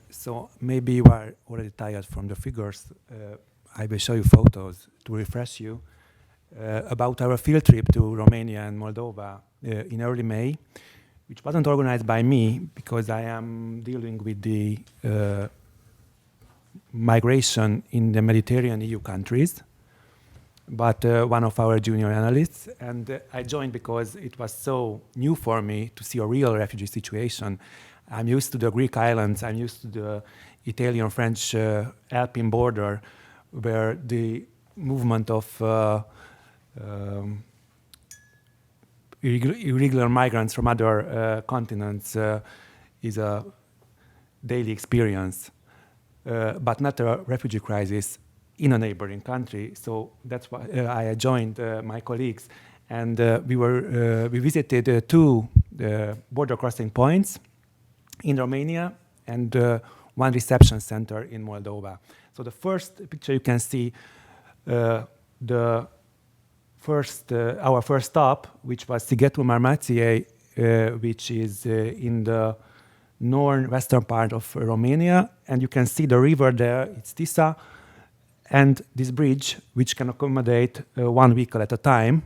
So maybe you are already tired from the figures. I will show you photos to refresh you about our field trip to Romania and Moldova in early May, which wasn't organized by me because I am dealing with the migration in the Mediterranean EU countries, but one of our junior analysts. And I joined because it was so new for me to see a real refugee situation. I'm used to the Greek islands, I'm used to the Italian-French Alpine border, where the movement of irregular migrants from other continents is a daily experience, but not a refugee crisis in a neighboring country. So that's why I joined my colleagues, and we visited two border crossing points in Romania and one reception center in Moldova. So the first picture you can see our first stop, which was Sighetul Marmației, which is in the northwestern part of Romania, and you can see the river there, it's Tisa, and this bridge, which can accommodate one vehicle at a time.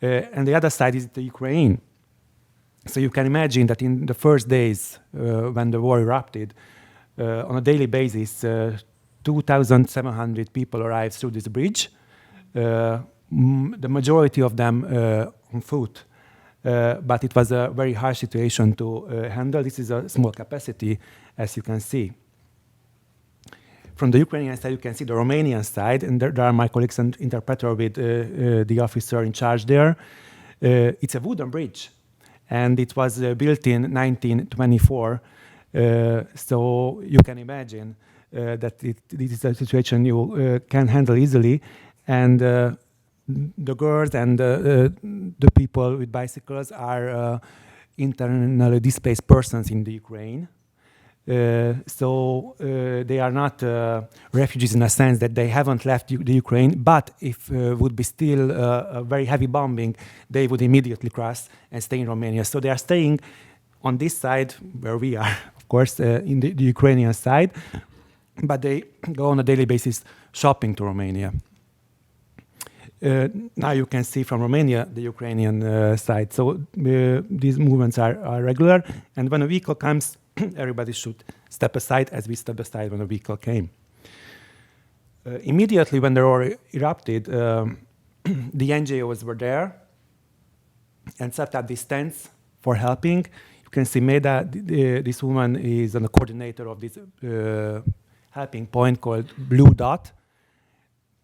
And the other side is the Ukraine. So you can imagine that in the first days when the war erupted, on a daily basis, 2,700 people arrived through this bridge, the majority of them on foot. But it was a very harsh situation to handle. This is a small capacity, as you can see. From the Ukrainian side, you can see the Romanian side, and there are my colleagues and interpreter with the officer in charge there. It's a wooden bridge, and it was built in 1924. So you can imagine that this is a situation you can handle easily. And the girls and the people with bicycles are internally displaced persons in the Ukraine. So they are not refugees in a sense that they haven't left the Ukraine, but if would be still a very heavy bombing, they would immediately cross and stay in Romania. So they are staying on this side where we are, of course, in the Ukrainian side, but they go on a daily basis shopping to Romania. Now you can see from Romania the Ukrainian side. So these movements are regular, and when a vehicle comes, everybody should step aside, as we stepped aside when a vehicle came. Immediately when the war erupted, the NGOs were there and set up these tents for helping. You can see Meda, this woman is a coordinator of this helping point called Blue Dot.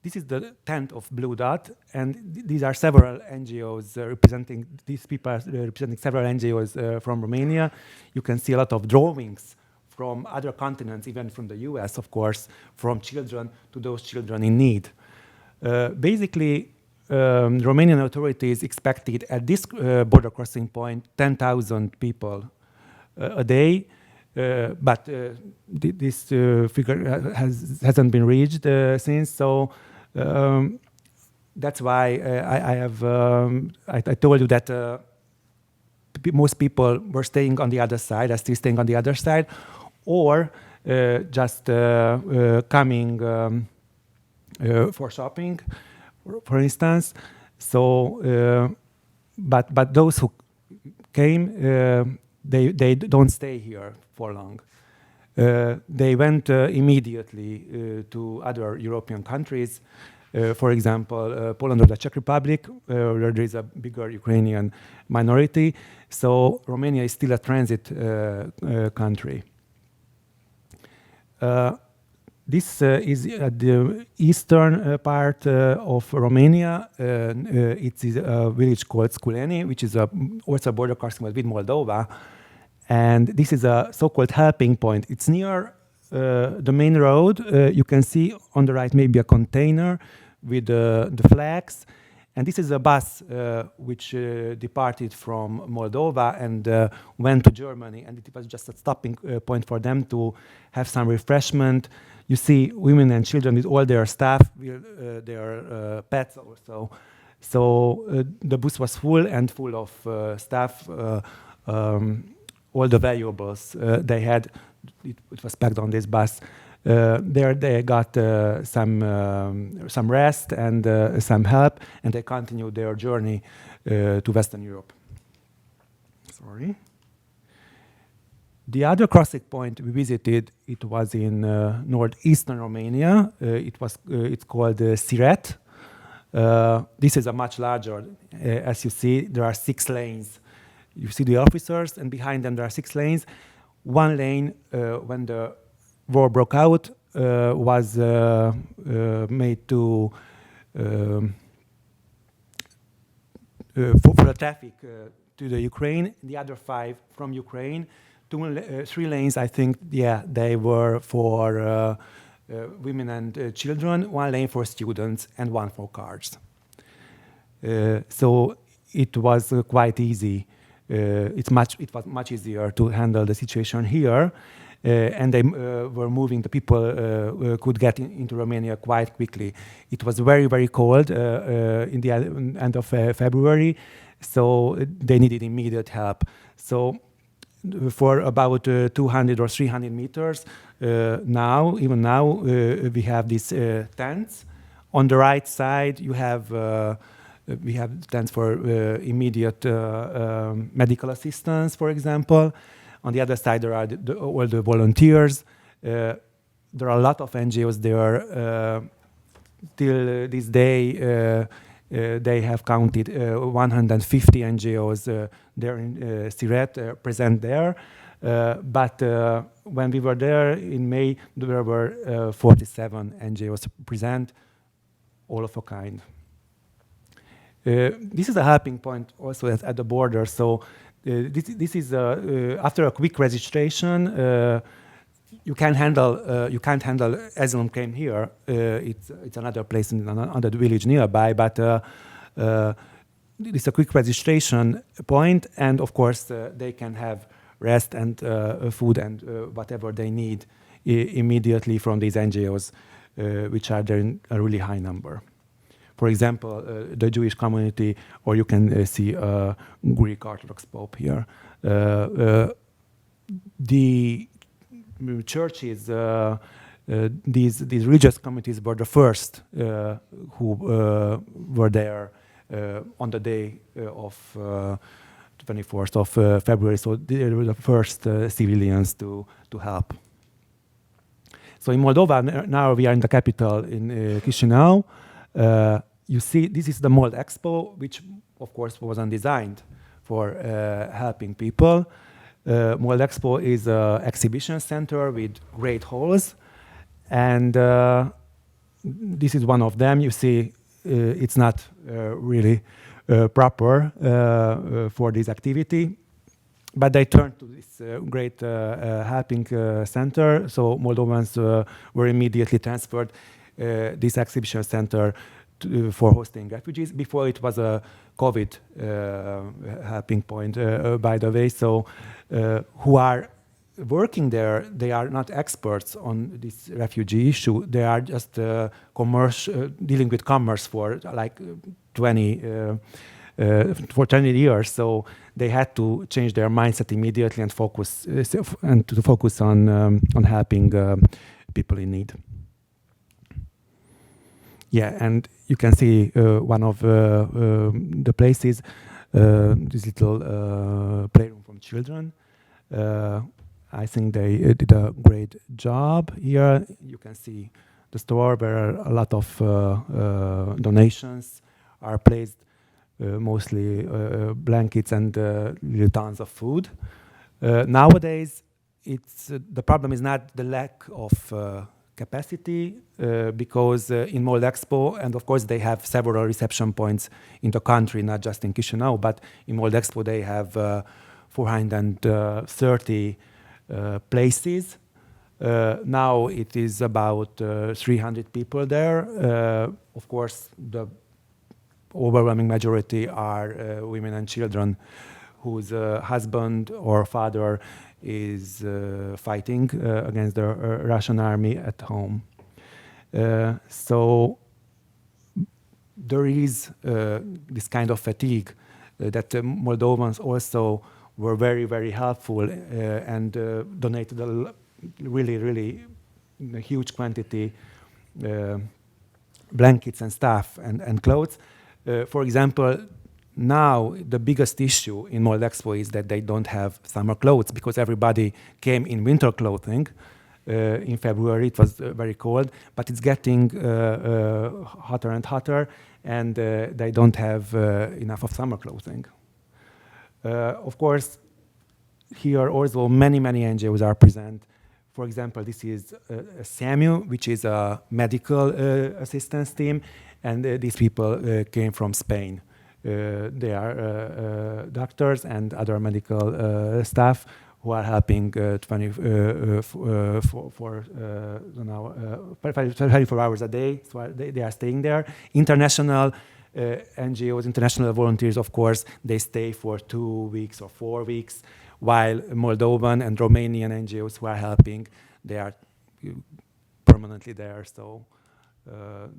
This is the tent of Blue Dot, and these are several NGOs representing, these people are representing several NGOs from Romania. You can see a lot of drawings from other continents, even from the US, of course, from children to those children in need. Basically, Romanian authorities expected at this border crossing point 10,000 people a day. But this figure hasn't been reached since, so that's why I told you that most people were staying on the other side, are still staying on the other side, or just coming for shopping, for instance. So, but those who came, they don't stay here for long. They went immediately to other European countries, for example, Poland or the Czech Republic, where there is a bigger Ukrainian minority. So Romania is still a transit country. This is at the eastern part of Romania. It is a village called Sculeni, which is also a border crossing with Moldova. And this is a so-called helping point. It's near the main road. You can see on the right maybe a container with the flags. And this is a bus which departed from Moldova and went to Germany. And it was just a stopping point for them to have some refreshment. You see women and children with all their staff, their pets also. So the bus was full and full of staff. All the valuables they had, it was packed on this bus. There they got some rest and some help, and they continued their journey to Western Europe. Sorry. The other crossing point we visited, it was in northeastern Romania. It's called Siret. This is a much larger. As you see, there are 6 lanes. You see the officers, and behind them there are 6 lanes. One lane, when the war broke out, was made to for the traffic to the Ukraine. The other 5 from Ukraine. 3 lanes, I think, yeah, they were for women and children. 1 lane for students, and 1 for cars. So it was quite easy. It was much easier to handle the situation here, and they were moving. The people could get into Romania quite quickly. It was very, very cold in the end of February, so they needed immediate help. So for about 200 or 300 meters, even now, we have these tents. On the right side, we have tents for immediate medical assistance, for example. On the other side, there are all the volunteers. There are a lot of NGOs there. Till this day, they have counted 150 NGOs there in Siret, present there. But when we were there in May, there were 47 NGOs present, all of a kind. This is a helping point also at the border. So this is after a quick registration. You can't handle asylum claim here. It's another place in another village nearby, but it's a quick registration point, and of course they can have rest and food and whatever they need immediately from these NGOs, which are there in a really high number. For example, the Jewish community, or you can see a Greek Orthodox Pope here. The churches, these religious communities were the first who were there on the day of 24th of February. So they were the first civilians to help. So in Moldova, now we are in the capital in Chisinau. You see, this is the Mold Expo, which of course wasn't designed for helping people. Mold Expo is an exhibition center with great halls, and this is one of them. You see, it's not really proper for this activity, but they turned to this great helping center. So Moldovans were immediately transferred this exhibition center for hosting refugees. Before it was a COVID helping point, by the way. So who are working there, they are not experts on this refugee issue. They are just dealing with commerce for like 20 years. So they had to change their mindset immediately and focus on helping people in need. Yeah, and you can see one of the places, this little playroom from children. I think they did a great job here. You can see the store where a lot of donations are placed, mostly blankets and little tons of food. Nowadays, the problem is not the lack of capacity, because in Mold Expo, and of course they have several reception points in the country, not just in Chisinau, but in Mold Expo they have 430 places. Now it is about 300 people there. Of course, the overwhelming majority are women and children whose husband or father is fighting against the Russian army at home. So there is this kind of fatigue that Moldovans also were very, very helpful and donated really, really a huge quantity blankets and stuff and clothes. For example, now the biggest issue in Moldexpo is that they don't have summer clothes because everybody came in winter clothing. In February it was very cold, but it's getting hotter and hotter, and they don't have enough of summer clothing. Of course, here also many NGOs are present. For example, this is SAMU, which is a medical assistance team, and these people came from Spain. They are doctors and other medical staff who are helping 24 hours a day. So they are staying there. International NGOs, international volunteers, of course, they stay for 2 weeks or 4 weeks, while Moldovan and Romanian NGOs who are helping, they are permanently there. So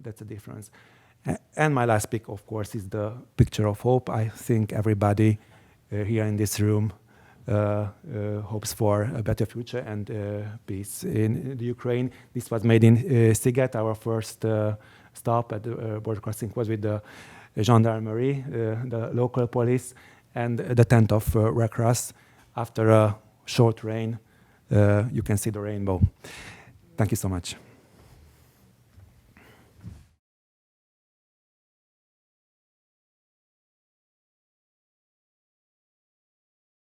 that's a difference. And my last pick, of course, is the picture of hope. I think everybody here in this room hopes for a better future and peace in the Ukraine. This was made in Sziget. Our first stop at the border crossing was with the gendarmerie, the local police, and the tent of Red Cross. After a short rain, you can see the rainbow. Thank you so much.